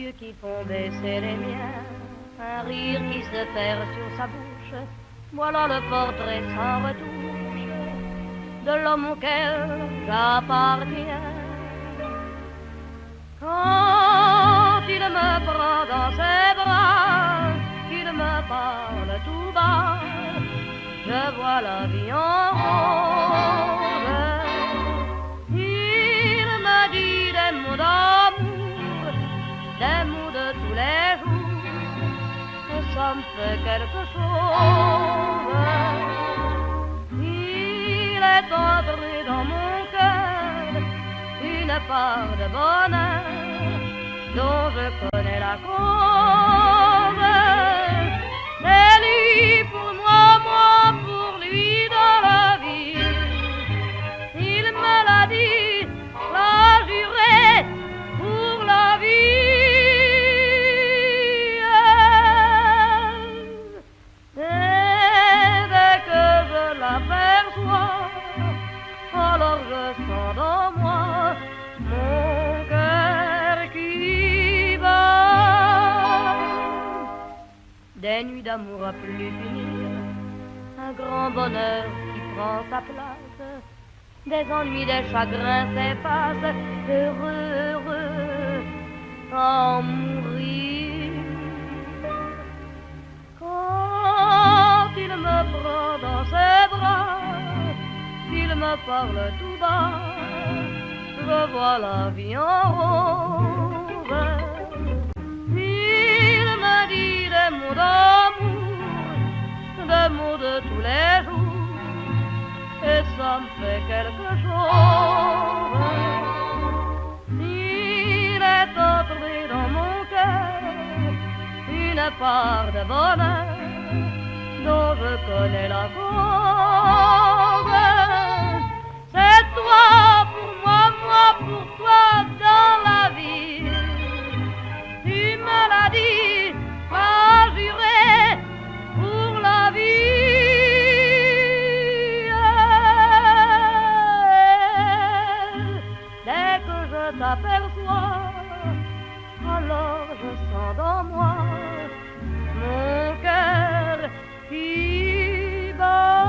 yeux qui font baisser les miens, un rire qui se perd sur sa bouche. Voilà le portrait sans retouche de l'homme auquel j'appartiens. Quand il me prend dans ses bras, qu'il me parle tout bas, je vois la vie en rose. Il me dit des mots d'amour, des mots de tous les jours, et ça me fait quelque chose. Il est entré dans mon cœur une part de bonheur dont je connais la cause. C'est lui pour moi, moi pour lui dans la vie. Il me l'a dit, l'a juré pour la vie. Et dès que je l'aperçois, alors je sens dans moi mon cœur qui bat. Des nuits d'amour à plus finir, un grand bonheur qui prend sa place, des ennuis, des chagrins s'effacent, heureux, heureux, en mourir. Quand il me prend dans ses bras, qu'il me parle tout bas, je vois la vie en rose. Il me dit des mots d'amour, des mots de tous les jours, et ça me fait quelque chose. Il est entré dans mon cœur une part de bonheur dont je connais la cause. C'est toi pour moi, moi pour toi dans la vie. Tu me l'as dit, m'as juré pour la vie. Dès que je t'aperçois, alors je sens dans moi mon cœur qui bat.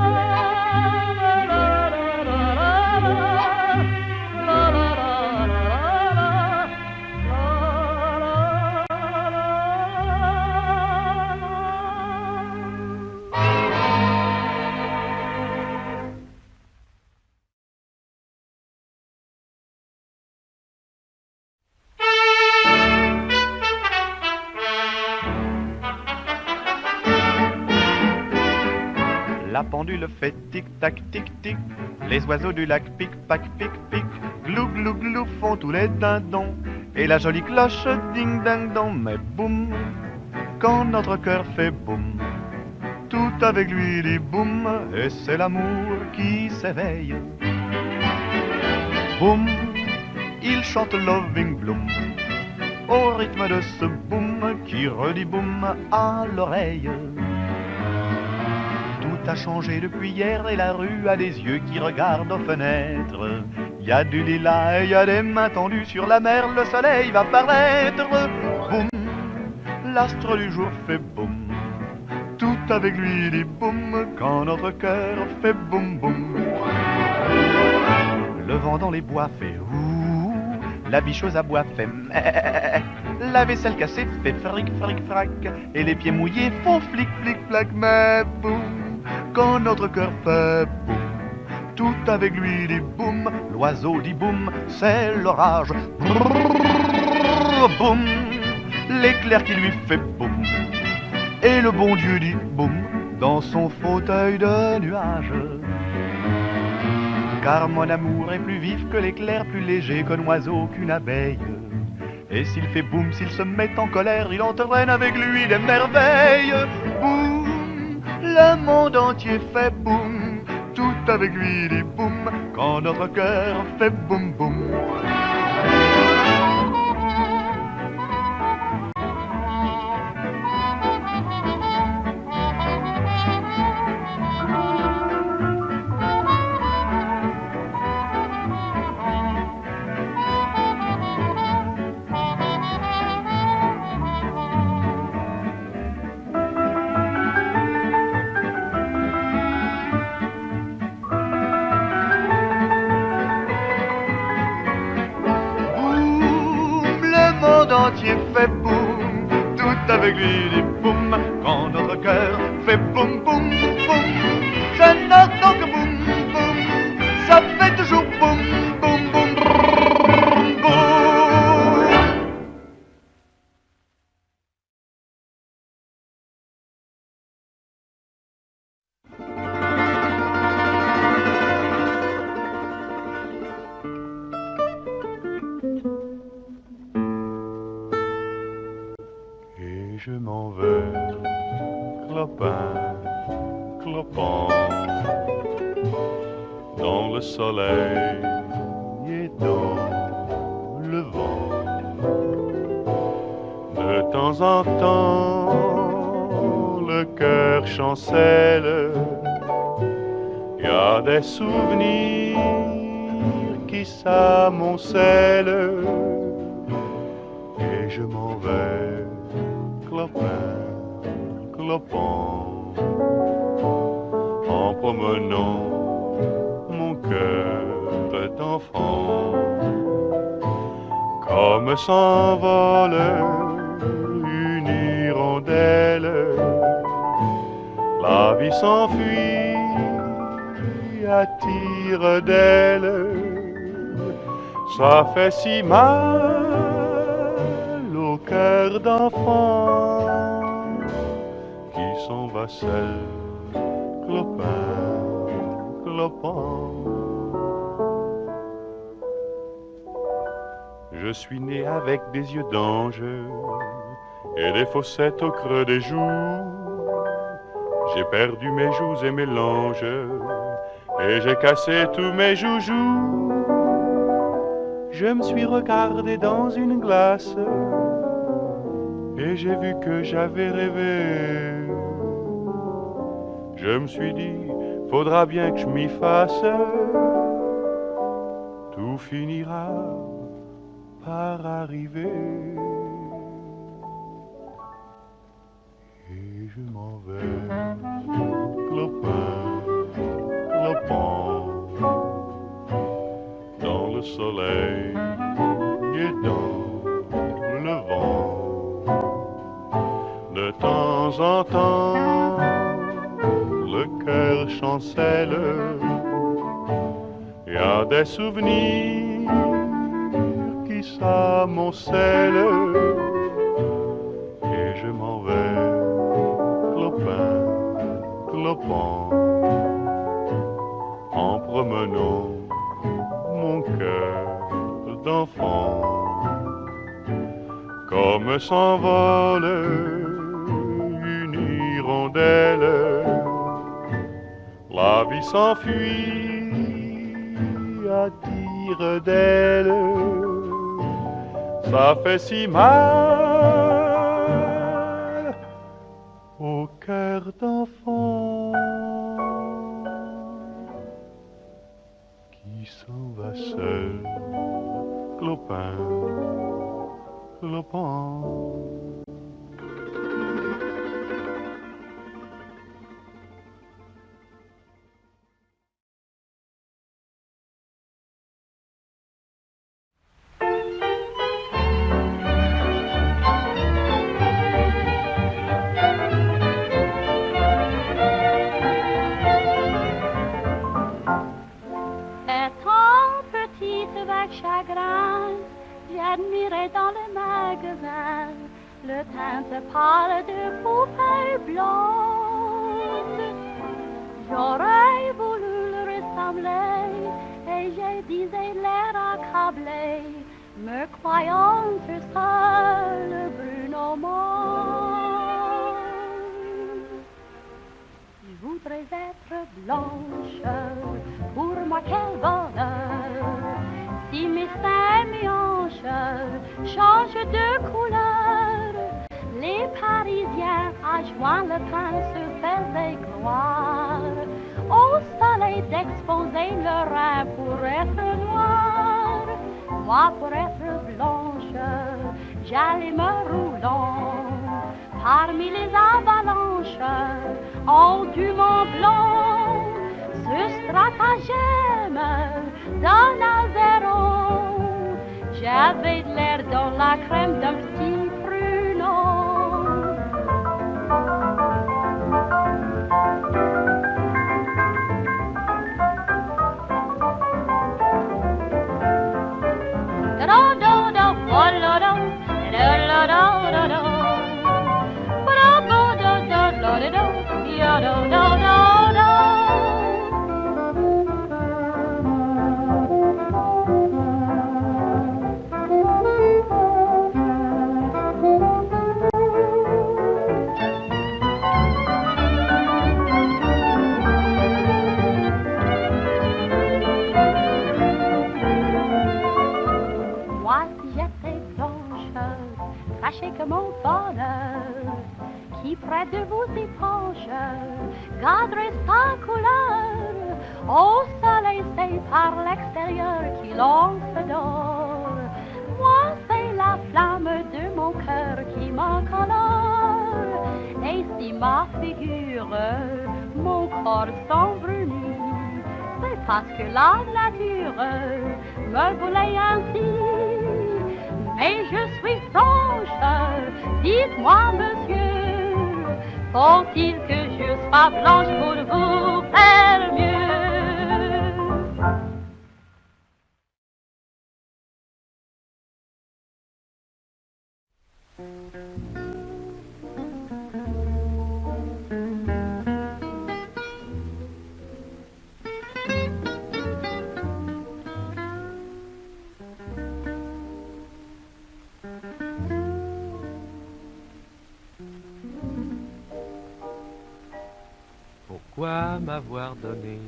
La pendule fait tic-tac, tic-tic. Les oiseaux du lac pic-pac, pic-pic. Glou, glou, glou font tous les dindons. Et la jolie cloche ding-ding-dong. Mais boum, quand notre cœur fait boum, tout avec lui dit boum. Et c'est l'amour qui s'éveille. Boum, il chante Loving Bloom au rythme de ce boum qui redit boum à l'oreille. Tout a changé depuis hier et la rue a des yeux qui regardent aux fenêtres. Il y a du lilas et il y a des mains tendues sur la mer, le soleil va paraître. Boum, l'astre du jour fait boum, tout avec lui dit boum quand notre cœur fait boum boum. Le vent dans les bois fait ouh, la bicheuse à bois fait meh, la vaisselle cassée fait fric fric frac et les pieds mouillés font flic flic flac. Mais boum, quand notre cœur fait boum, tout avec lui dit boum, l'oiseau dit boum, c'est l'orage. Brrr, boum, l'éclair qui lui fait boum, et le bon Dieu dit boum dans son fauteuil de nuage. Car mon amour est plus vif que l'éclair, plus léger qu'un oiseau, qu'une abeille. Et s'il fait boum, s'il se met en colère, il entraîne avec lui des merveilles. Boum, le monde entier fait boum, tout avec lui dit boum, quand notre cœur fait boum boum. pied fait boum, tout avec lui dit boum, quand notre cœur fait boum, boum, boum, je n'entends que boum, boum, ça fait toujours boum, boum, boum, boum, boum. Et je m'en vais, clopin, clopant, dans le soleil et dans le vent. De temps en temps, le cœur chancelle, y a des souvenirs qui s'amoncellent, et je m'en vais, clopin, clopant, en promenant mon cœur d'enfant, comme s'envole une hirondelle, la vie s'enfuit à tire d'aile, ça fait si mal au cœur d'enfant qui s'en va seul, clopin, clopant. Je suis né avec des yeux d'ange et des fossettes au creux des joues. J'ai perdu mes joues et mes langes et j'ai cassé tous mes joujoux. Je me suis regardé dans une glace et j'ai vu que j'avais rêvé. Je me suis dit, faudra bien que je m'y fasse, tout finira par arriver. Et je m'en vais, clopin, clopant, dans le soleil et dans le vent. De temps en temps, le cœur chancelle, y a des souvenirs qui s'amoncellent, et je m'en vais, clopin, clopant, en promenant mon cœur d'enfant, comme s'envole une hirondelle, la vie s'enfuit à tire d'aile, ça fait si mal au cœur d'enfant qui s'en va seul, clopin, clopant. J'admirais dans le magasin le teinte pâle de poupée blonde. J'aurais voulu le ressembler et je disais l'air accablé, me croyant tout seul brune au monde. Je voudrais être blanche, pour moi quel bonheur, si mes seins mes hanches changent de couleur. Les Parisiens à juin le teint se faisaient gloire, au soleil d'exposer leurs reins pour être noir. Moi pour être blanche, j'allais me roulant parmi les avalanches en du Mont Blanc. Ce stratagème d'un Azéron, j'avais de l'air dans la crème d'un petit sachez que mon bonheur, qui près de vous épanche, garderait sa couleur. Au soleil, c'est par l'extérieur qu'il en se dort. Moi, c'est la flamme de mon cœur qui m'encolore. Et si ma figure, mon corps s'embrunit, c'est parce que la nature me voulait ainsi. Mais je suis franche, dites-moi, monsieur, faut-il que je sois blanche pour vous faire mieux? Pourquoi m'avoir donné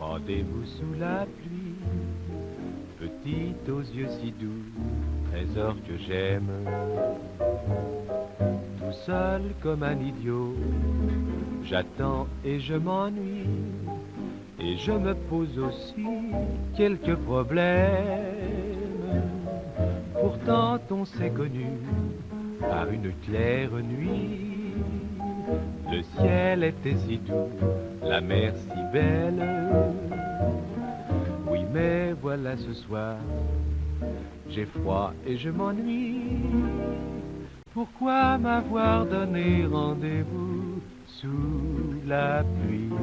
rendez-vous sous la pluie, petite aux yeux si doux, trésor que j'aime, tout seul comme un idiot, j'attends et je m'ennuie, et je me pose aussi quelques problèmes. Pourtant on s'est connu par une claire nuit. Le ciel était si doux, la mer si belle. Oui, mais voilà ce soir, j'ai froid et je m'ennuie. Pourquoi m'avoir donné rendez-vous sous la pluie?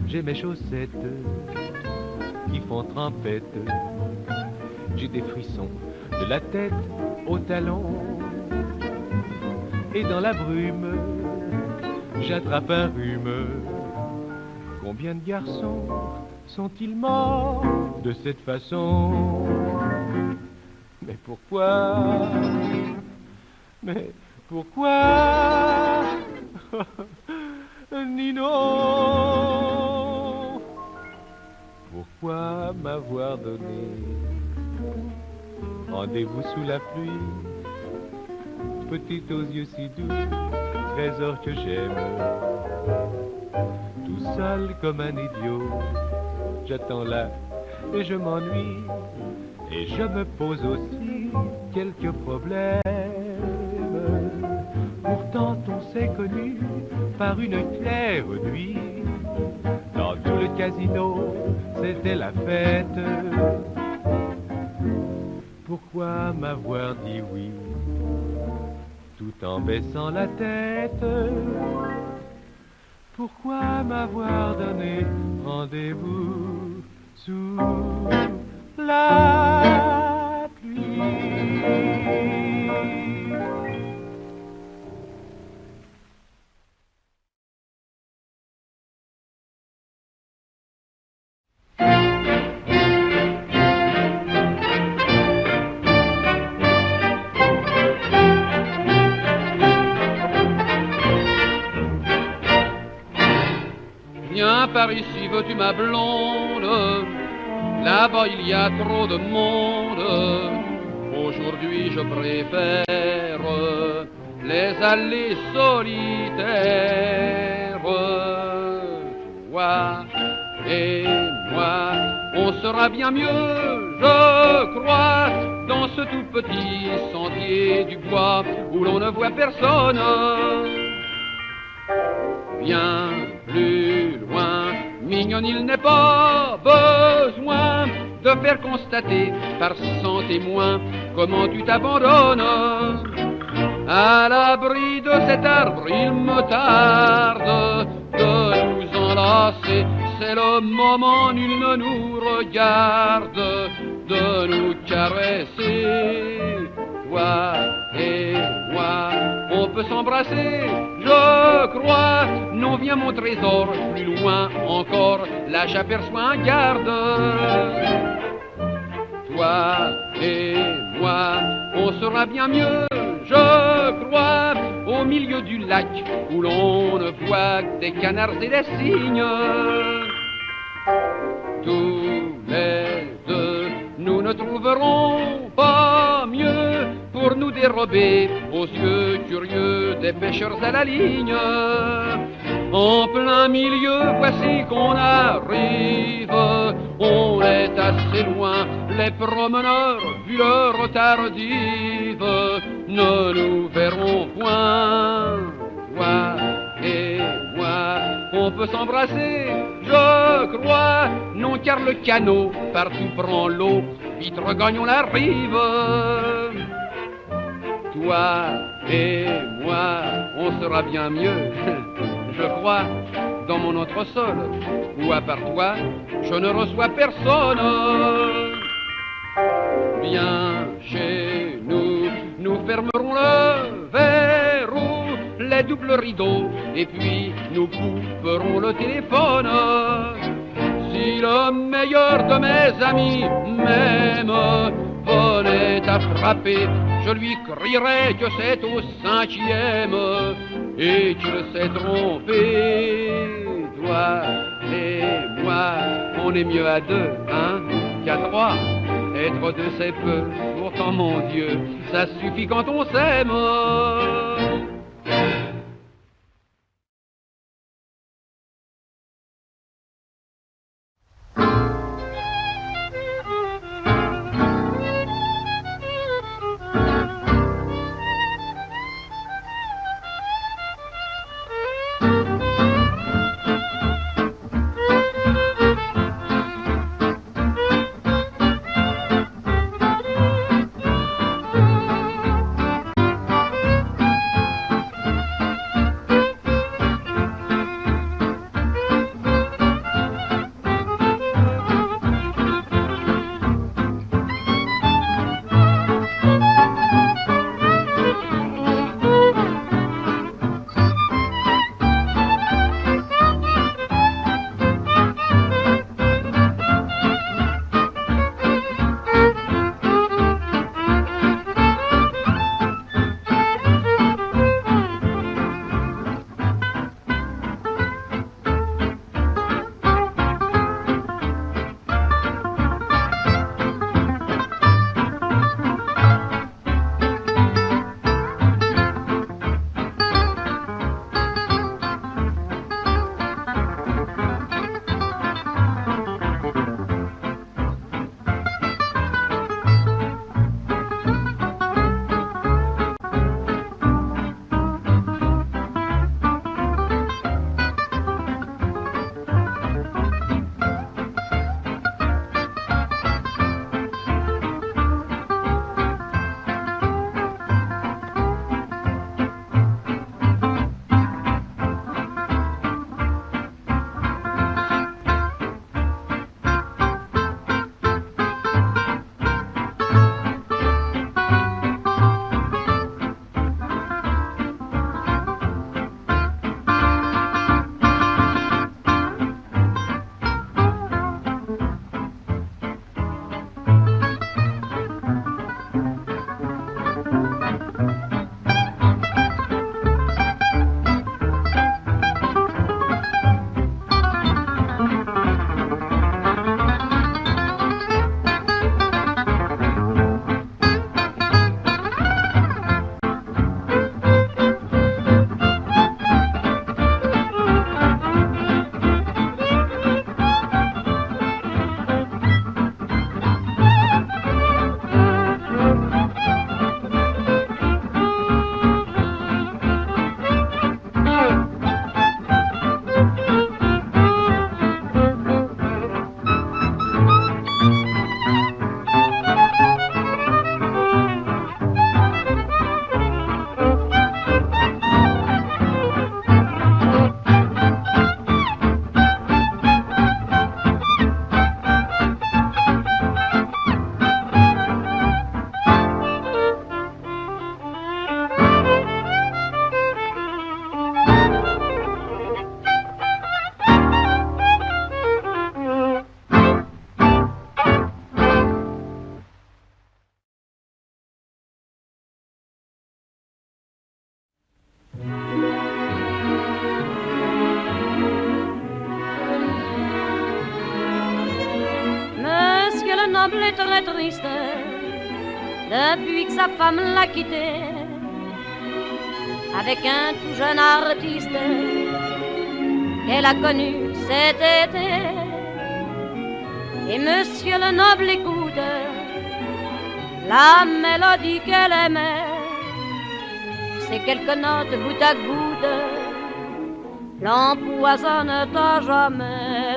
J'ai mes chaussettes qui font trempette. J'ai des frissons de la tête aux talons. Et dans la brume, j'attrape un rhume. Combien de garçons sont-ils morts de cette façon? Mais pourquoi? Mais pourquoi? Nino, pourquoi m'avoir donné rendez-vous sous la pluie, petite aux yeux si doux, trésor que j'aime, tout seul comme un idiot, j'attends là et je m'ennuie, et je me pose aussi quelques problèmes. Pourtant on s'est connu par une claire nuit, dans tout le casino c'était la fête. Pourquoi m'avoir dit oui tout en baissant la tête? Pourquoi m'avoir donné rendez-vous sous la pluie? Viens par ici, veux-tu ma blonde? Là-bas il y a trop de monde. Aujourd'hui je préfère les allées solitaires. Toi et moi, on sera bien mieux, je crois, dans ce tout petit sentier du bois où l'on ne voit personne. Bien plus loin, mignonne, il n'est pas besoin de faire constater par 100 témoins comment tu t'abandonnes. À l'abri de cet arbre, il me tarde de nous enlacer. C'est le moment, nul ne nous regarde, de nous caresser. Toi et moi, on peut s'embrasser, je crois. Non, viens mon trésor, plus loin encore, là j'aperçois un garde. Toi et moi, on sera bien mieux, je crois, au milieu du lac où l'on ne voit que des canards et des cygnes. Tous les deux, nous ne trouverons pas mieux pour nous dérober aux yeux curieux des pêcheurs à la ligne. En plein milieu, voici qu'on arrive, on est assez loin, les promeneurs, vu l'heure tardive, ne nous verront point, toi et moi. On peut s'embrasser, je crois, non car le canot partout prend l'eau, vite regagnons la rive. Toi et moi, on sera bien mieux, je crois, dans mon autre sol, où à part toi, je ne reçois personne. Viens chez nous, nous fermerons le verrou, les doubles rideaux, et puis nous couperons le téléphone. Si le meilleur de mes amis m'aime, venait à frapper, je lui crierai que c'est au 5e et qu'il s'est trompé. Toi et moi, on est mieux à 2, hein, qu'à 3. Être 2 c'est peu, pourtant mon Dieu, ça suffit quand on s'aime. noble est très triste depuis que sa femme l'a quitté avec un tout jeune artiste qu'elle a connu cet été. Et monsieur le noble écoute la mélodie qu'elle aimait, ces quelques notes goutte à goutte l'empoisonnent à jamais.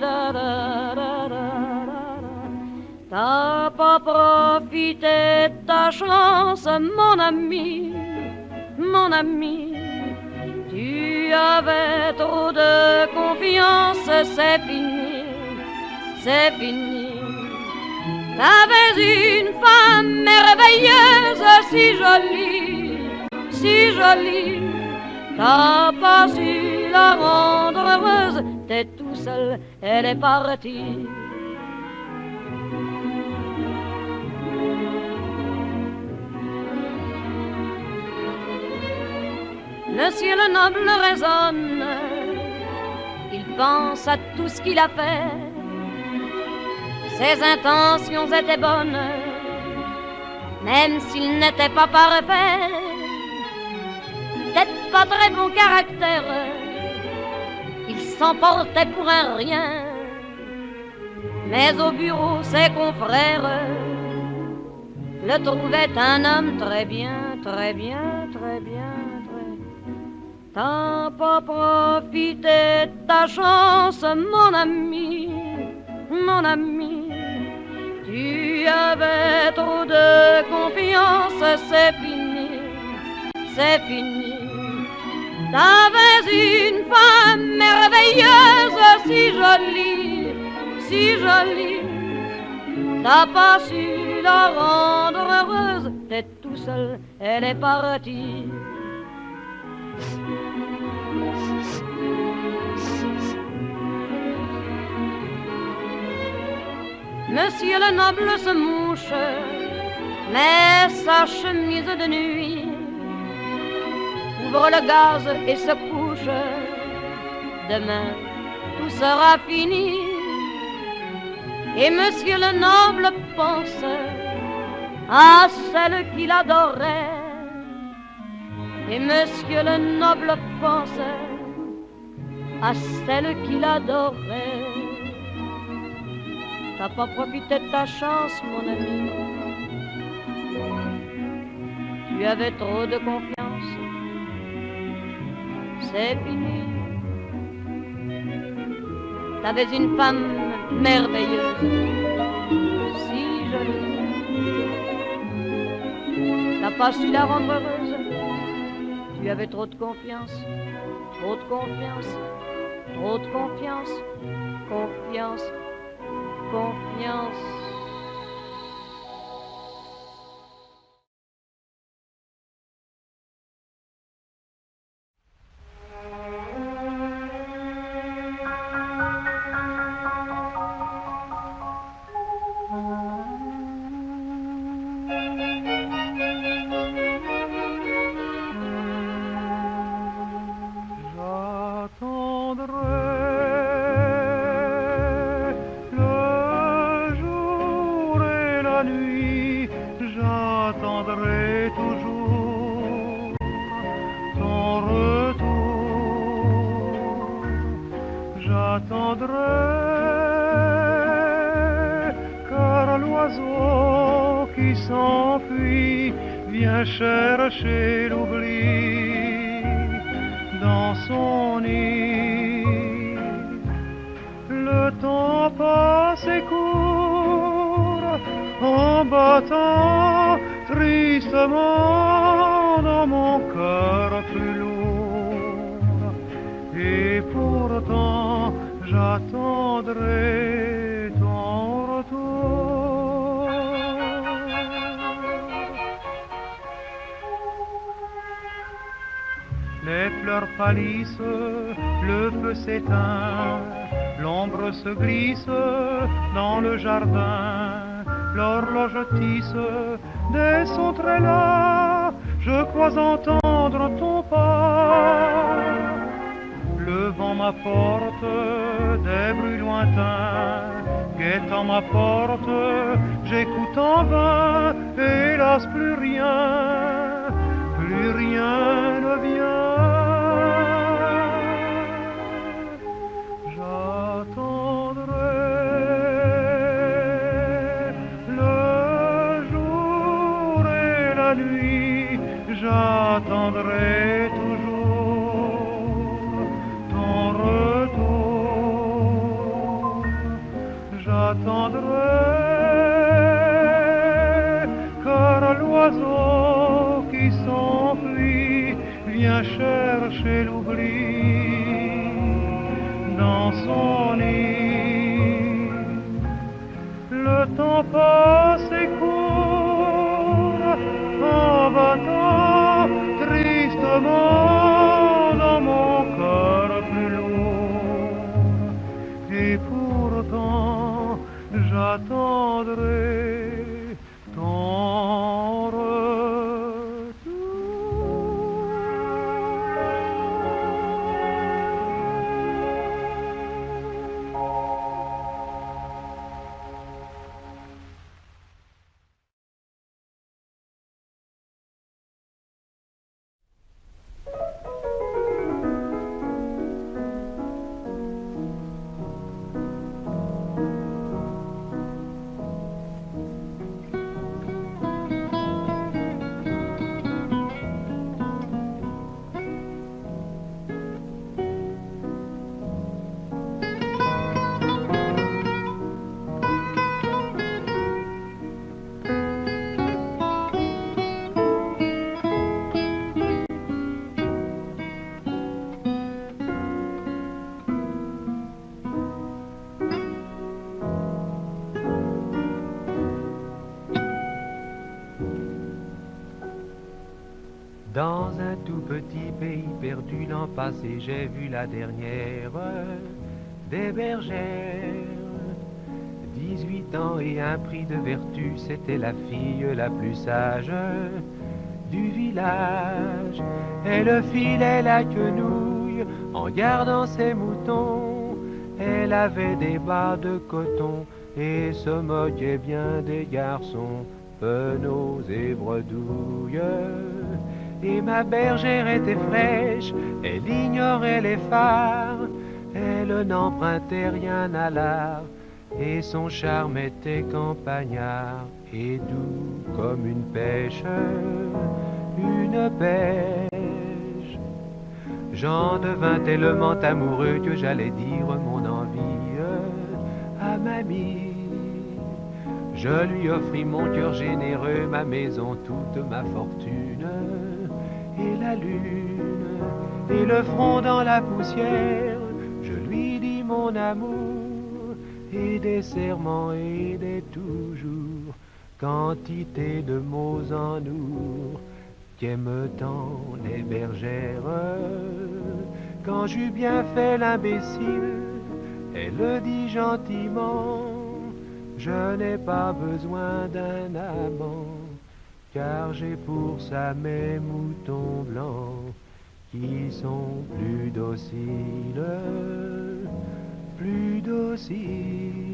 T'as pas profité de ta chance, mon ami, mon ami. Tu avais trop de confiance, c'est fini, c'est fini. T'avais une femme merveilleuse, si jolie, si jolie. T'as pas su la rendre heureuse, t'es tout seul, elle est partie. Monsieur le noble raisonne, il pense à tout ce qu'il a fait. Ses intentions étaient bonnes, même s'il n'était pas parfait. Peut-être pas très bon caractère, il s'emportait pour un rien. Mais au bureau, ses confrères le trouvaient un homme très bien, très bien, très bien. T'as pas profité de ta chance, mon ami, mon ami. Tu avais trop de confiance, c'est fini, c'est fini. T'avais une femme merveilleuse, si jolie, si jolie. T'as pas su la rendre heureuse, t'es tout seul, elle est partie. Monsieur le noble se mouche, met sa chemise de nuit, ouvre le gaz et se couche. Demain, tout sera fini. Et monsieur le noble pense à celle qu'il adorait. Et monsieur le noble pense à celle qu'il adorait. T'as pas profité de ta chance, mon ami. Tu avais trop de confiance. C'est fini. T'avais une femme merveilleuse, si jolie. T'as pas su la rendre heureuse. Tu avais trop de confiance, trop de confiance, trop de confiance, confiance, confiance. Chercher l'oubli dans son nid. Le temps passe et court en battant tristement dans mon cœur plus lourd. Et pourtant j'attendrai ton retour. Les fleurs pâlissent, le feu s'éteint, l'ombre se glisse dans le jardin, l'horloge tisse des sons très las, je crois entendre ton pas. Le vent m'apporte des bruits lointains, guettant ma porte, j'écoute en vain, hélas plus rien ne vient. J'attendrai le jour et la nuit, j'attendrai toujours ton retour. J'attendrai car l'oiseau qui s'enfuit vient chercher l'oubli dans son nid. Le temps passe et court en battant tristement dans mon cœur plus lourd. Et pourtant j'attendrai ton retour. Dans un tout petit pays perdu l'an passé, j'ai vu la dernière des bergères. 18 ans et un prix de vertu, c'était la fille la plus sage du village. Elle filait la quenouille en gardant ses moutons. Elle avait des bas de coton et se moquait bien des garçons, penauds et bredouilles. Et ma bergère était fraîche, elle ignorait les phares, elle n'empruntait rien à l'art, et son charme était campagnard, et doux comme une pêche. J'en devins tellement amoureux que j'allais dire mon envie à mamie. Je lui offris mon cœur généreux, ma maison, toute ma fortune, et la lune, et le front dans la poussière. Je lui dis mon amour, et des serments et des toujours, quantité de mots en nous, qu'aiment tant les bergères. Quand j'eus bien fait l'imbécile, elle le dit gentiment, je n'ai pas besoin d'un amant, car j'ai pour ça mes moutons blancs qui sont plus dociles, plus dociles.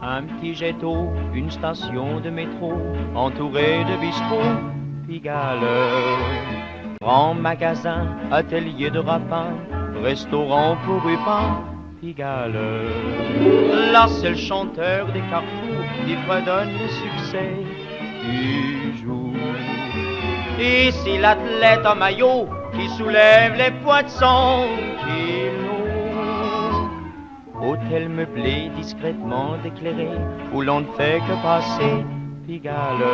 Un petit jet d'eau, une station de métro, entourée de bistrots, Pigalle. Grand magasin, atelier de rapin, restaurant pour Rupin, Pigalle. Là c'est le chanteur des carrefours, qui fredonne le succès du jour. Ici l'athlète en maillot qui soulève les poids de son kilo. Hôtel meublé discrètement éclairé où l'on ne fait que passer Pigalle.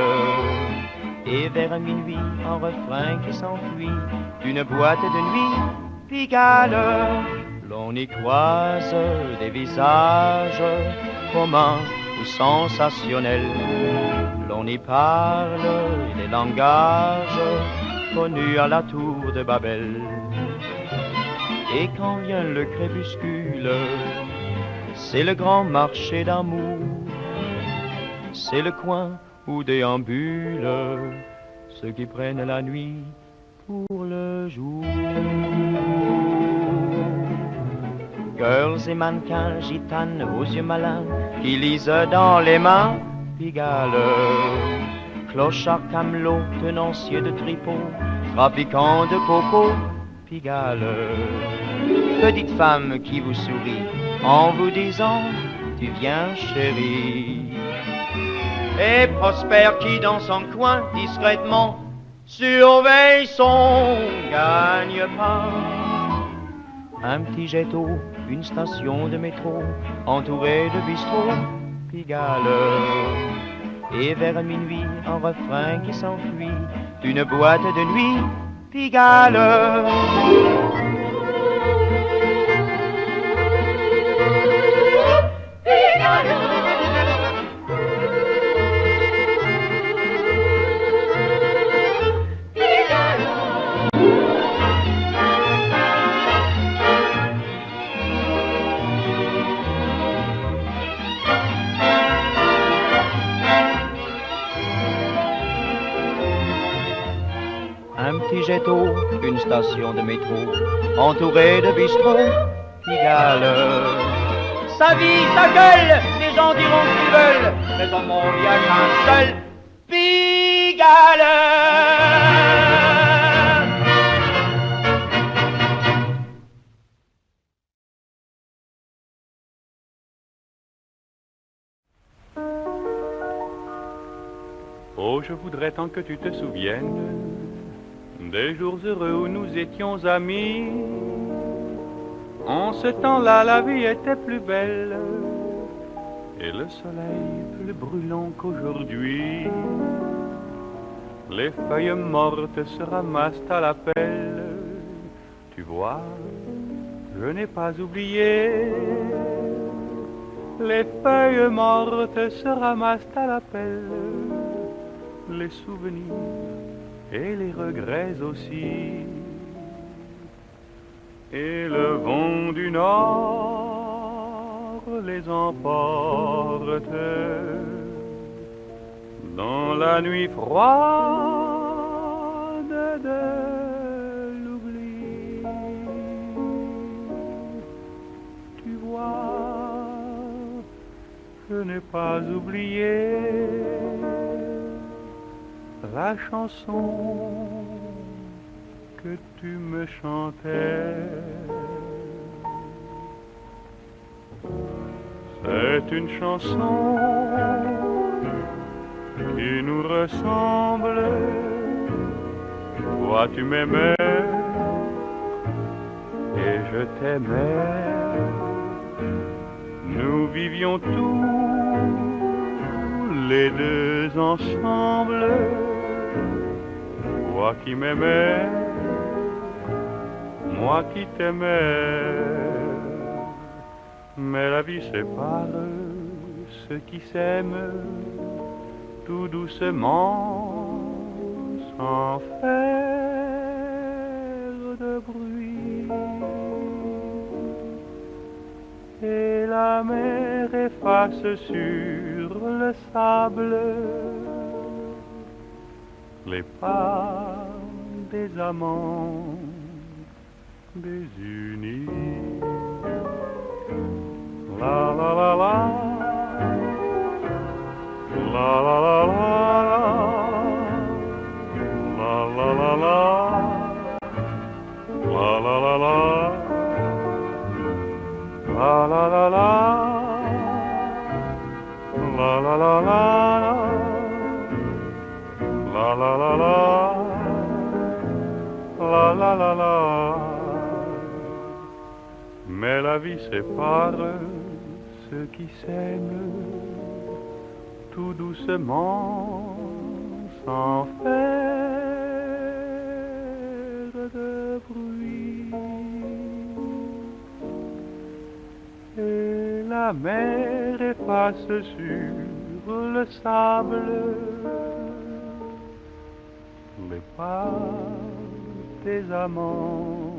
Et vers minuit, un refrain qui s'enfuit d'une boîte de nuit Pigalle. L'on y croise des visages communs ou sensationnels. L'on y parle des langages connus à la tour de Babel. Et quand vient le crépuscule, c'est le grand marché d'amour. C'est le coin où déambulent ceux qui prennent la nuit pour le jour. Girls et mannequins, gitanes aux yeux malins, qui lisent dans les mains Pigalle. Clochards, camelots, tenanciers de tripots, trafiquants de coco, Pigalle. Petite femme qui vous sourit en vous disant tu viens chérie. Et Prosper qui dans son coin discrètement surveille son gagne-pain. Un petit jet d'eau, une station de métro entourée de bistrots, Pigalle. Et vers minuit, un refrain qui s'enfuit d'une boîte de nuit, Pigalle. Un petit jet d'eau, une station de métro, entourée de bistrots, Pigalle. Sa vie, sa gueule, les gens diront ce qu'ils veulent, mais au monde il n'y a qu'un seul, Pigalle. Oh, je voudrais tant que tu te souviennes des jours heureux où nous étions amis. En ce temps-là, la vie était plus belle et le soleil plus brûlant qu'aujourd'hui. Les feuilles mortes se ramassent à la pelle. Tu vois, je n'ai pas oublié. Les feuilles mortes se ramassent à la pelle. Les souvenirs et les regrets aussi. Et le vent du nord les emporte dans la nuit froide de l'oubli. Tu vois, je n'ai pas oublié la chanson que tu me chantais. C'est une chanson qui nous ressemble. Toi tu m'aimais et je t'aimais. Nous vivions tous les deux ensemble. Toi qui m'aimais, moi qui t'aimais. Mais la vie sépare ceux qui s'aiment tout doucement, sans faire de bruit. Et la mer efface sur le sable les pas des amants désunis. La la la la, la la la la, la la la la, la la la la, la la la la, la la la la. la la la. Mais la vie sépare ceux qui s'aiment tout doucement sans faire de bruit. Et la mer efface sur le sable les pas des amants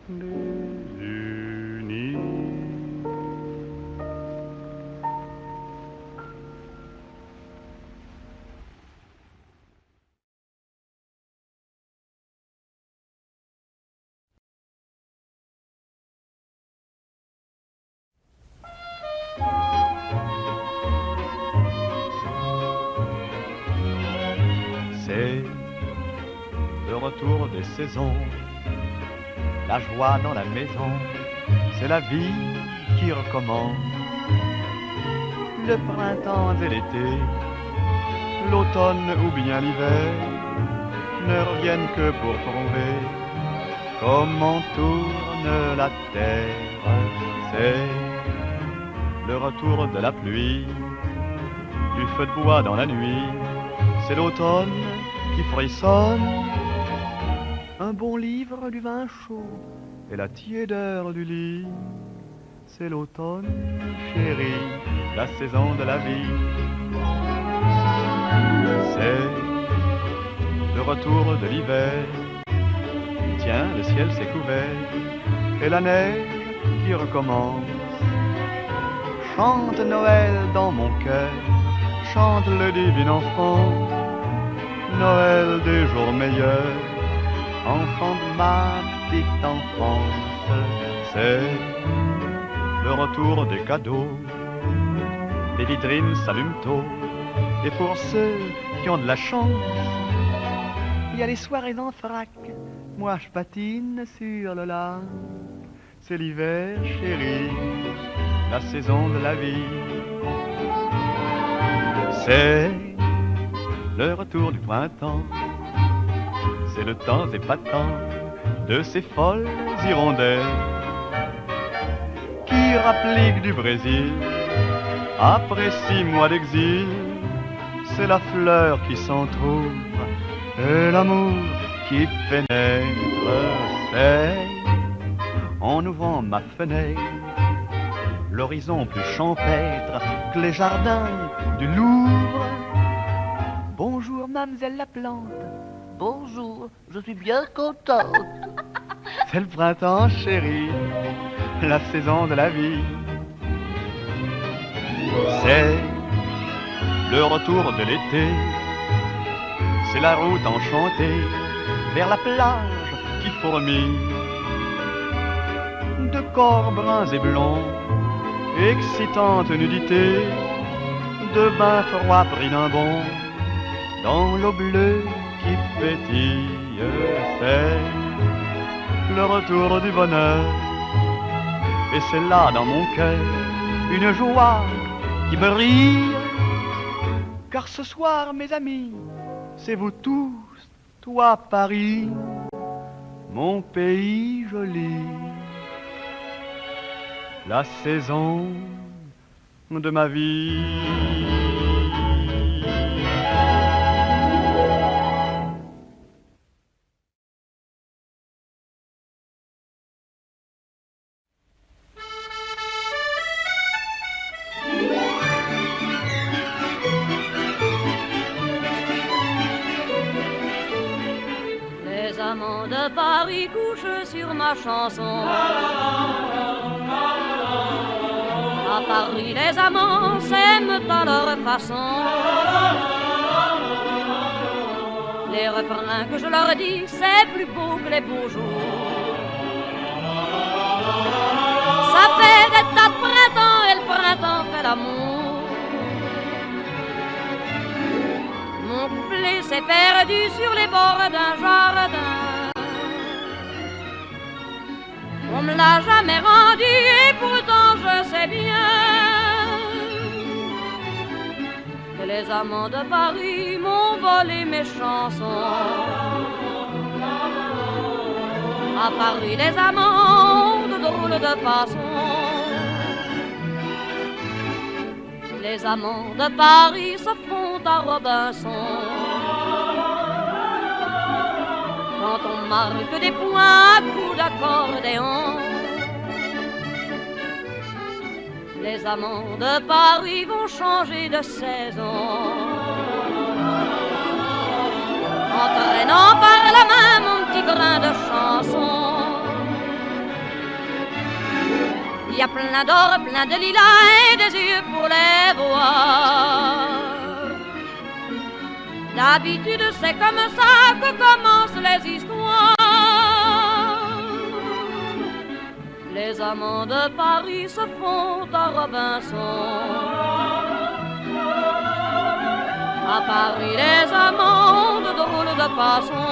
désunis. C'est le retour des saisons, la joie dans la maison, c'est la vie qui recommence. Le printemps et l'été, l'automne ou bien l'hiver, ne reviennent que pour prouver comment tourne la terre. C'est le retour de la pluie, du feu de bois dans la nuit, c'est l'automne qui frissonne. Un bon livre, du vin chaud et la tiédeur du lit, c'est l'automne, chérie, la saison de la vie. C'est le retour de l'hiver, tiens, le ciel s'est couvert et la neige qui recommence. Chante Noël dans mon cœur, chante le divin enfant, Noël des jours meilleurs, enfant de ma petite enfance. C'est le retour des cadeaux, les vitrines s'allument tôt, et pour ceux qui ont de la chance, il y a les soirées en frac, moi je patine sur le lac. C'est l'hiver, chérie, la saison de la vie. C'est le retour du printemps, c'est le temps épatant de ces folles hirondelles qui rappliquent du Brésil après 6 mois d'exil. C'est la fleur qui s'entr'ouvre et l'amour qui pénètre. C'est en ouvrant ma fenêtre l'horizon plus champêtre que les jardins du Louvre. Bonjour, mademoiselle la plante. Bonjour, je suis bien contente. C'est le printemps, chérie, la saison de la vie. C'est le retour de l'été, c'est la route enchantée vers la plage qui fourmille de corps bruns et blonds, excitante nudité, de bains froids pris d'un bond dans l'eau bleue qui pétille. C'est le retour du bonheur, et c'est là dans mon cœur une joie qui brille, car ce soir, mes amis, c'est vous tous, toi Paris, mon pays joli, la saison de ma vie. Les amants de Paris couchent sur ma chanson. À Paris, les amants s'aiment à leur façon. Les refrains que je leur dis, c'est plus beau que les beaux jours. Ça fait des tas de printemps et le printemps fait l'amour. Mon couplet s'est perdu sur les bords d'un jardin. On me l'a jamais rendu et pourtant je sais bien que les amants de Paris m'ont volé mes chansons. À Paris, les amants de drôles de façon. Les amants de Paris se font à Robinson. Quand on marque des points à coups d'accordéon. Les amants de Paris vont changer de saison. Entraînant par la main mon petit brin de chanson. Il y a plein d'or, plein de lilas et des yeux pour les voir. D'habitude c'est comme ça que commencent les histoires. Les amants de Paris se font à Robinson. À Paris, les amants de drôles de façon.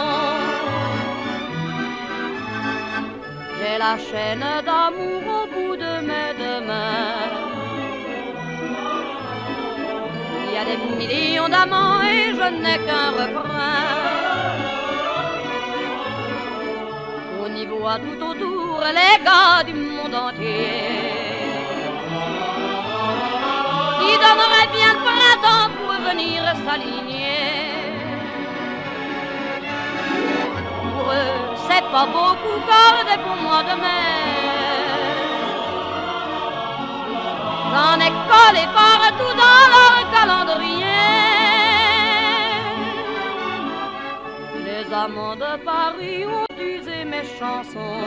J'ai la chaîne d'amour au bout de mes deux mains. Il y a des millions d'amants et je n'ai qu'un refrain. On y voit tout autour les gars du monde entier qui donneraient bien le printemps pour venir s'aligner. Pour eux, c'est pas beaucoup car des bons mois de mai. J'en ai collé partout dans leur calendrier. Les amants de Paris ont usé mes chansons.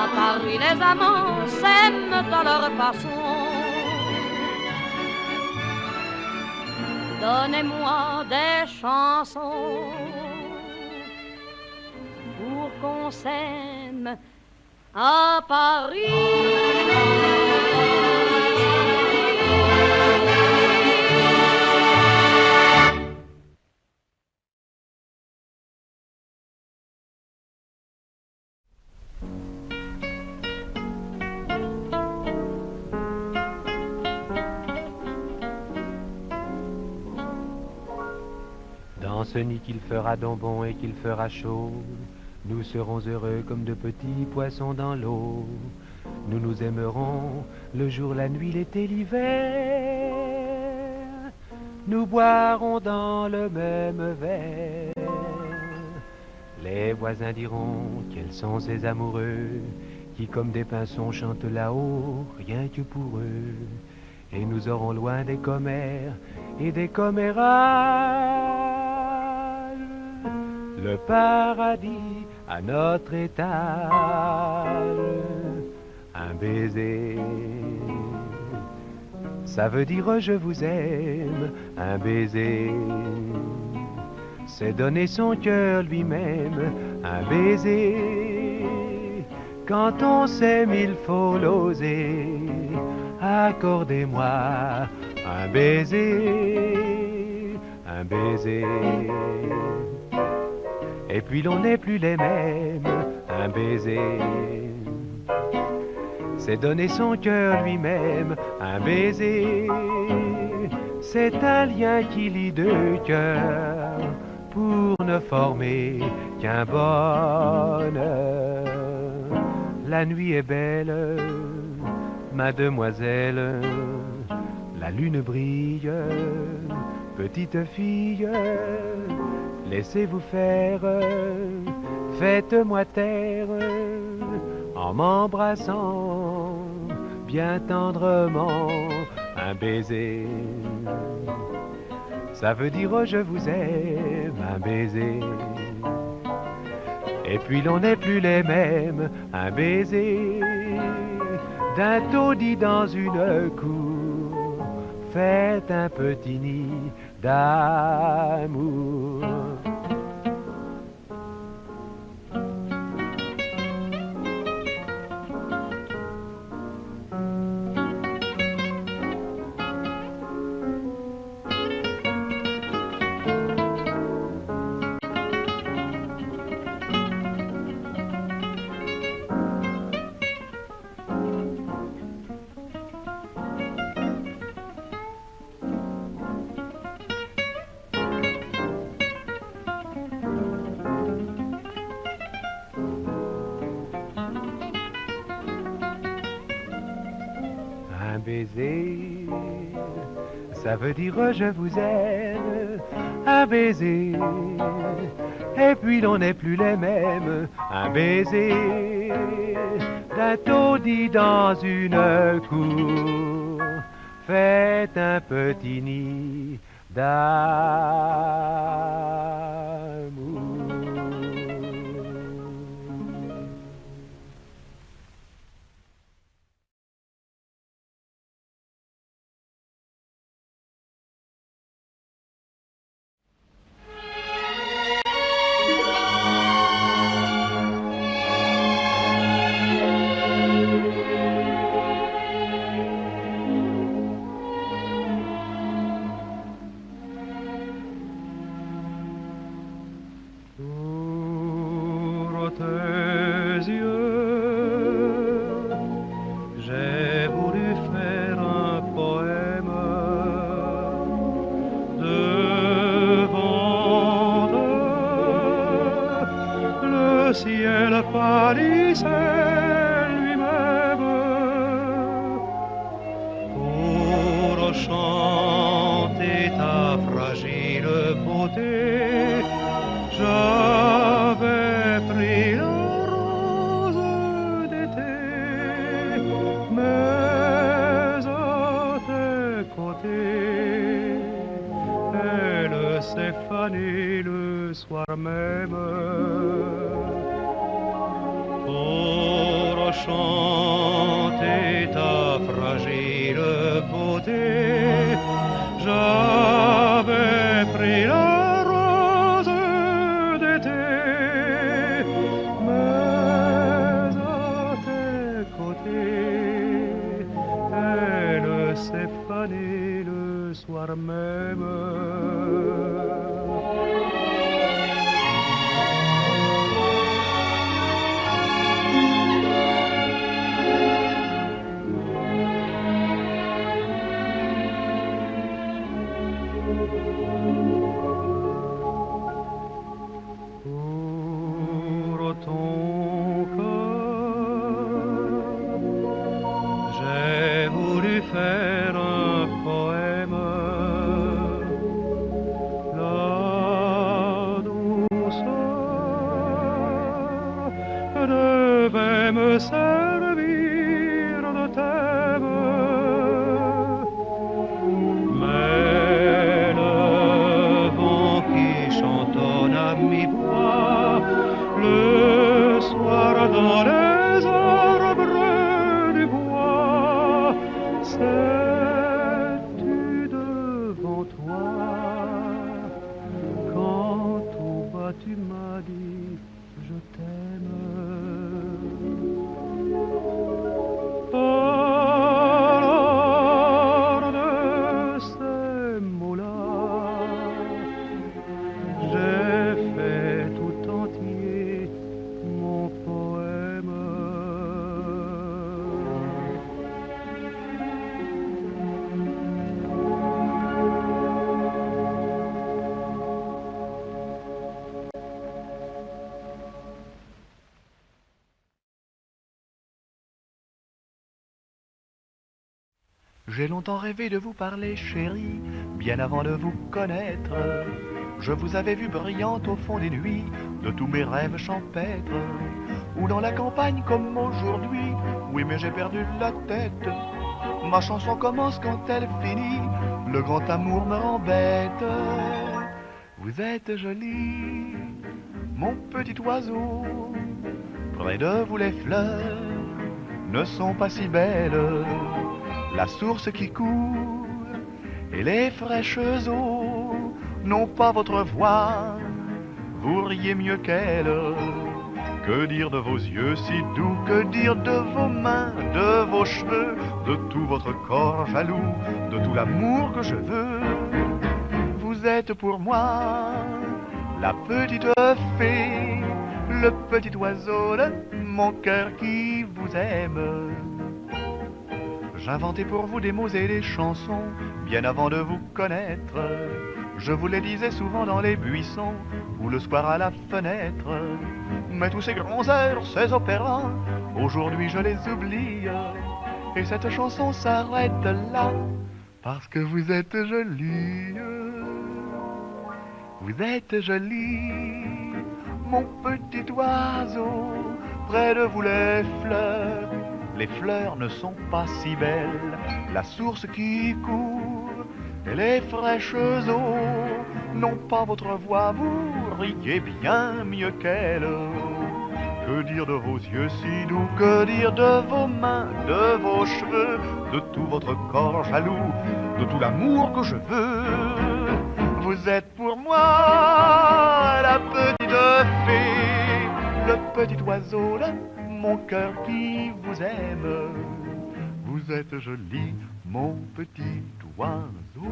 À Paris, les amants s'aiment à leur façon. Donnez-moi des chansons pour qu'on s'aime à Paris. Dans ce nid qu'il fera donc bon et qu'il fera chaud, nous serons heureux comme de petits poissons dans l'eau. Nous nous aimerons le jour, la nuit, l'été, l'hiver. Nous boirons dans le même verre. Les voisins diront quels sont ces amoureux qui comme des pinsons chantent là-haut, rien que pour eux. Et nous aurons loin des commères et des commérages le paradis à notre étage. Un baiser, ça veut dire je vous aime. Un baiser, c'est donner son cœur lui-même. Un baiser, quand on s'aime il faut l'oser. Accordez-moi un baiser, un baiser. Et puis l'on n'est plus les mêmes. Un baiser, c'est donner son cœur lui-même. Un baiser, c'est un lien qui lie deux cœurs pour ne former qu'un bonheur. La nuit est belle, mademoiselle, la lune brille, petite fille, laissez-vous faire, faites-moi taire, en m'embrassant bien tendrement. Un baiser, ça veut dire oh, je vous aime. Un baiser, et puis l'on n'est plus les mêmes. Un baiser, d'un taudis dans une cour, faites un petit nid d'amour. baiser, ça veut dire je vous aime, un baiser, et puis l'on n'est plus les mêmes, un baiser, d'un taudis dans une cour, faites un petit nid d'amour. Le soir même pour chanter ta fragile beauté, j'avais pris la rose d'été, mais à tes côtés elle s'est fanée le soir même. Faire un poème, la douceur devait me servir de thème, mais le vent qui chantonne à mi-voix le soir dans les arbres du bois, sais-tu devant toi, quand tout bas tu m'as dit je t'aime. Alors de ces mots-là, j'ai fait tout entier mon poème. J'ai longtemps rêvé de vous parler, chérie, bien avant de vous connaître. Je vous avais vu brillante au fond des nuits de tous mes rêves champêtres. Ou dans la campagne comme aujourd'hui, oui mais j'ai perdu la tête. Ma chanson commence quand elle finit, le grand amour me rend bête. Vous êtes jolie, mon petit oiseau, près de vous les fleurs ne sont pas si belles. La source qui court et les fraîches eaux n'ont pas votre voix, vous riez mieux qu'elle. Que dire de vos yeux si doux, que dire de vos mains, de vos cheveux, de tout votre corps jaloux, de tout l'amour que je veux. Vous êtes pour moi la petite fée, le petit oiseau de mon cœur qui vous aime. J'inventais pour vous des mots et des chansons, bien avant de vous connaître. Je vous les disais souvent dans les buissons, ou le soir à la fenêtre. Mais tous ces grands airs, ces opéras, aujourd'hui je les oublie. Et cette chanson s'arrête là, parce que vous êtes jolie. Vous êtes jolie, mon petit oiseau. Près de vous les fleurs ne sont pas si belles. La source qui court et les fraîches eaux n'ont pas votre voix, vous riez bien mieux qu'elle. Que dire de vos yeux si doux, que dire de vos mains, de vos cheveux, de tout votre corps jaloux, de tout l'amour que je veux. Vous êtes pour moi la petite fée, le petit oiseau de mon cœur qui vous aime. Vous êtes joli, mon petit oiseau.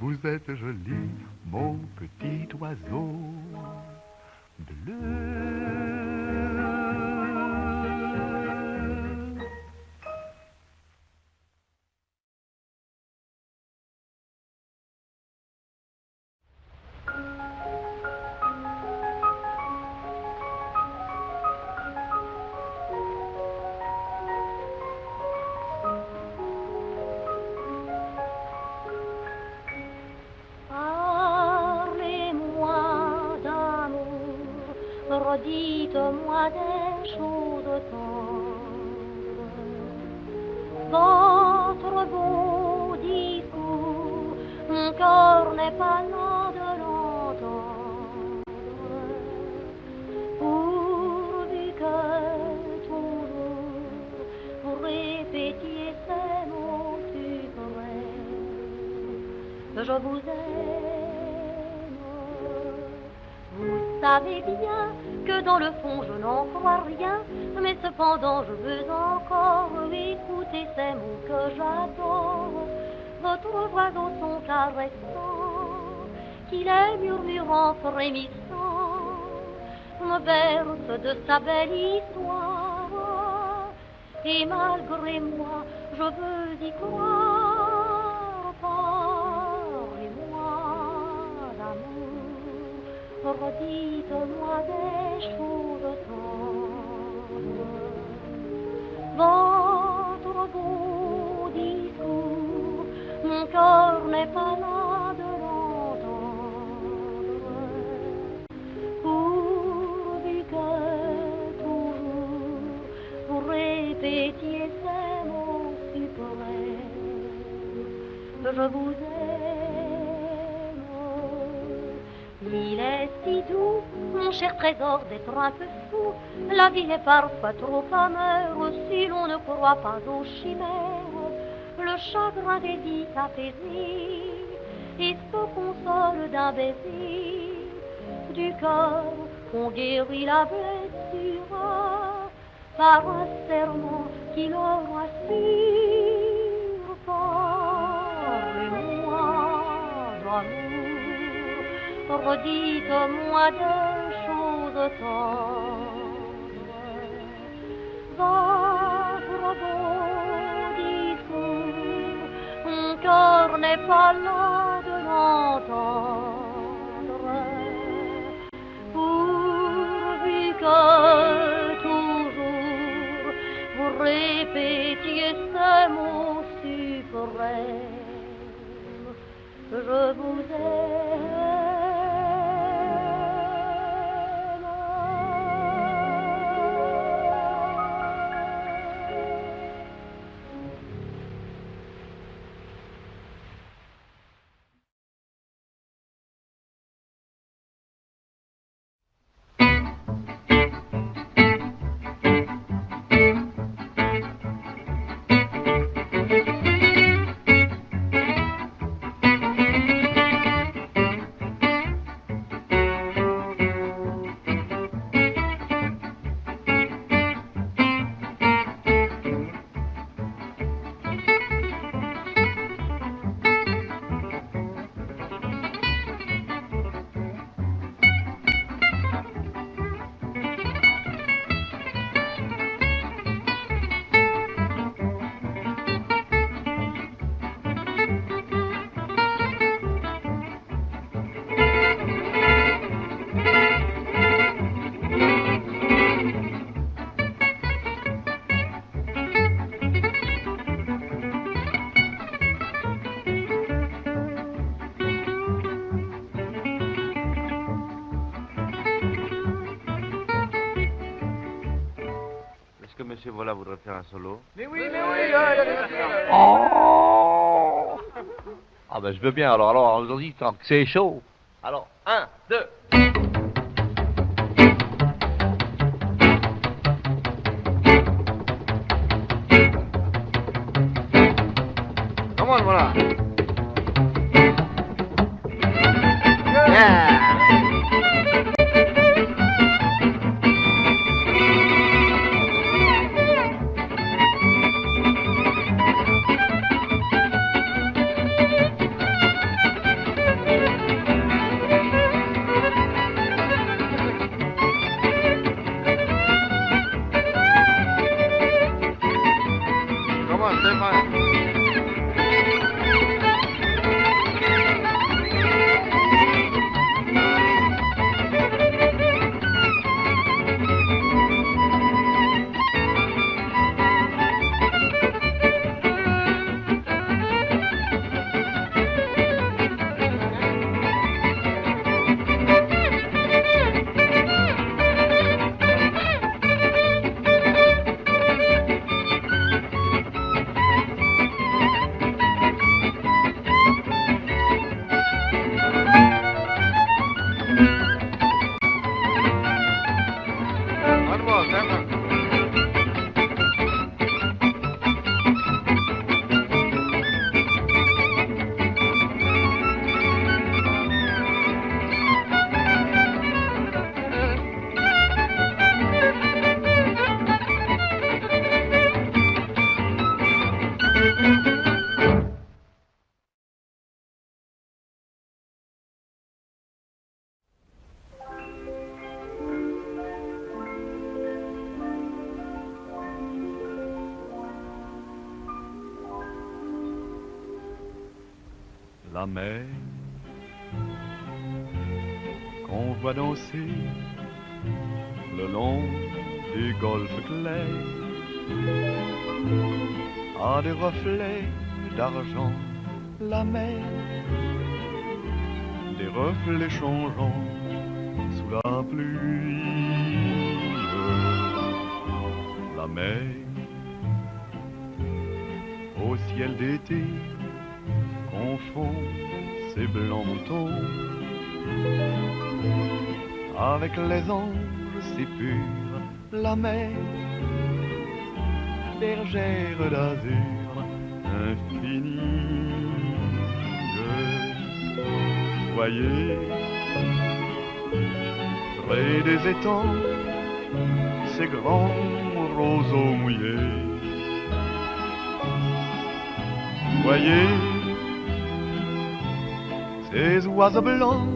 Vous êtes joli, mon petit oiseau bleu. Dites-moi des choses tendres. Votre beau discours, mon cœur n'est pas là de l'entendre. Pourvu que toujours vous répétiez ces mots suprêmes, je vous aime. Vous savez bien que dans le fond je n'en crois rien, mais cependant je veux encore écouter ces mots que j'adore. Votre voix au son caressant, qui les murmurant frémissant, me berce de sa belle histoire. Et malgré moi, je veux y croire. Parlez-moi d'amour, redites-moi des choses tendres. Votre beau discours, mon cœur n'est pas là de l'entendre. Pourvu que toujours vous répétiez ces mots suprêmes, je vous aime. Il est si doux, mon cher trésor, d'être un peu fou. La vie est parfois trop amère si l'on ne croit pas aux chimères. Le chagrin des vies s'apaisit et se console d'un baiser. Du cœur, on guérit la blessure par un serment qui le rassure. Parlez-moi d'amour, redites-moi des choses tendres. Votre beau discours, mon cœur n'est pas là de l'entendre. Pourvu que toujours vous répétiez ces mots suprêmes, je vous aime. Monsieur Vola voudrait faire un solo. Mais oui, mais oui. Oh ah ben je veux bien, alors aujourd'hui, tant que c'est chaud. Alors, 1, 2. Come on, voilà. Yeah. Come on, stay fine. La mer qu'on voit danser le long des golfes clairs a des reflets d'argent. La mer, des reflets changeants sous la pluie. La mer au ciel d'été confond ses blancs moutons avec les anges si purs. La mer, bergère d'azur infinie. Voyez, près des étangs, ces grands roseaux mouillés. Voyez, ces oiseaux blancs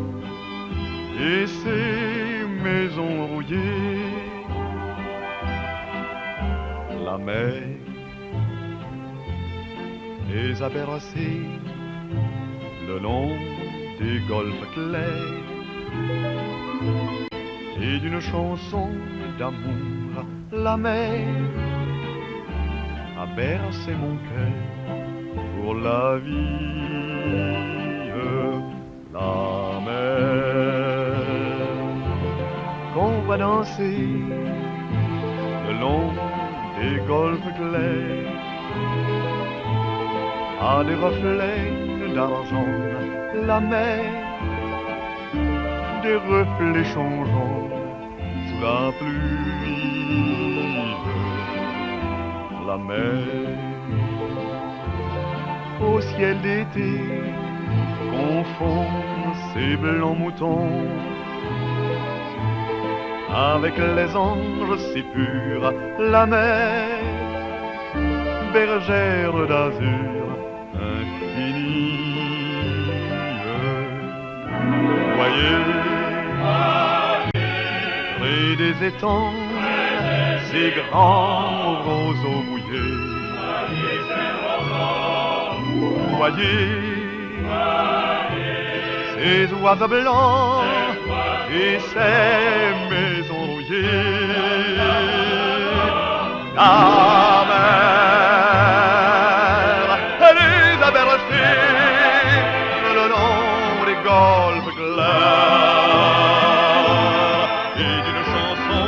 et ces maisons rouillées. La mer les a bercés le long des golfes clairs et d'une chanson d'amour. La mer a bercé mon cœur pour la vie. La mer qu'on va danser le long des golfes clairs a des reflets d'argent. La mer, des reflets changeants sous la pluie. La mer au ciel d'été confond ses blancs moutons avec les anges si purs. La mer, bergère d'azur infinie. Voyez, près des étangs, ces grands roseaux mouillés. Voyez, ces oiseaux blancs et ces maisons rouillées. La mer, elle les a bercés le long des golfes clairs et d'une chanson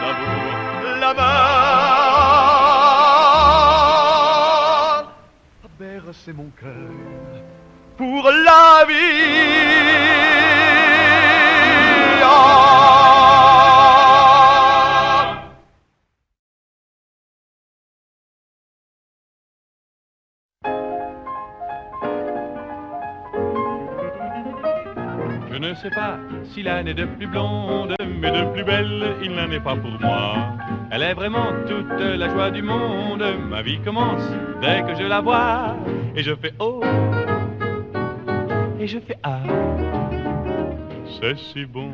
d'amour. La mer cœur pour la vie. Je ne sais pas si l'âne est de plus blonde, mais de plus belle, il n'en est pas pour moi. Elle est vraiment toute la joie du monde. Ma vie commence dès que je la vois. Et je fais oh, et je fais ah. C'est si bon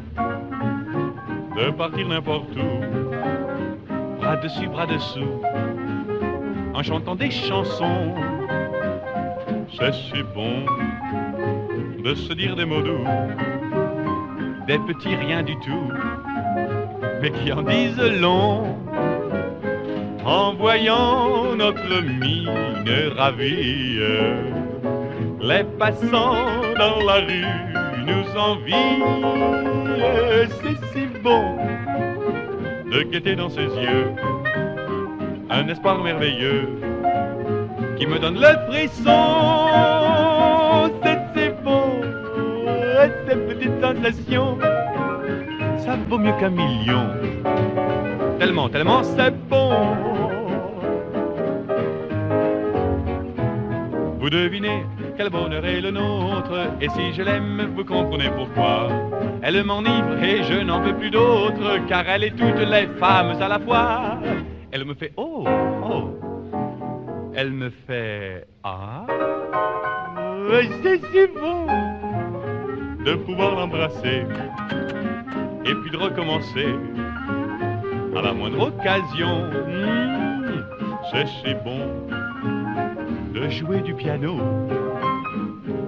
de partir n'importe où, bras dessus, bras dessous, en chantant des chansons. C'est si bon de se dire des mots doux, des petits riens du tout, mais qui en disent long. En voyant notre mine ravie, les passants dans la rue nous envient. C'est si bon de guetter dans ses yeux un espoir merveilleux qui me donne le frisson. C'est si bon, ces petites sensations, ça vaut mieux qu'un million. Tellement, tellement c'est bon. Vous devinez quel bonheur est le nôtre, et si je l'aime, vous comprenez pourquoi. Elle m'enivre et je n'en veux plus d'autre, car elle est toutes les femmes à la fois. Elle me fait oh, oh. Elle me fait ah. C'est si bon de pouvoir l'embrasser et puis de recommencer à la moindre occasion. C'est si bon de jouer du piano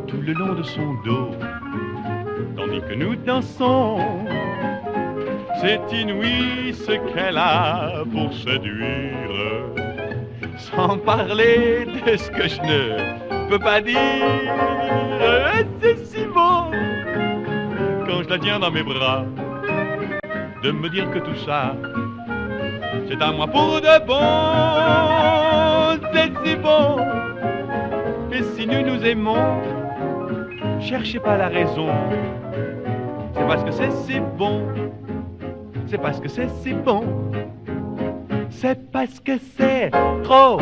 tout le long de son dos, tandis que nous dansons. C'est inouï ce qu'elle a pour séduire, sans parler de ce que je ne peux pas dire. C'est si bon quand je la tiens dans mes bras, de me dire que tout ça, c'est à moi pour de bon. C'est si bon. Et si nous nous aimons, cherchez pas la raison. C'est parce que c'est si bon. C'est parce que c'est si bon. C'est parce que c'est trop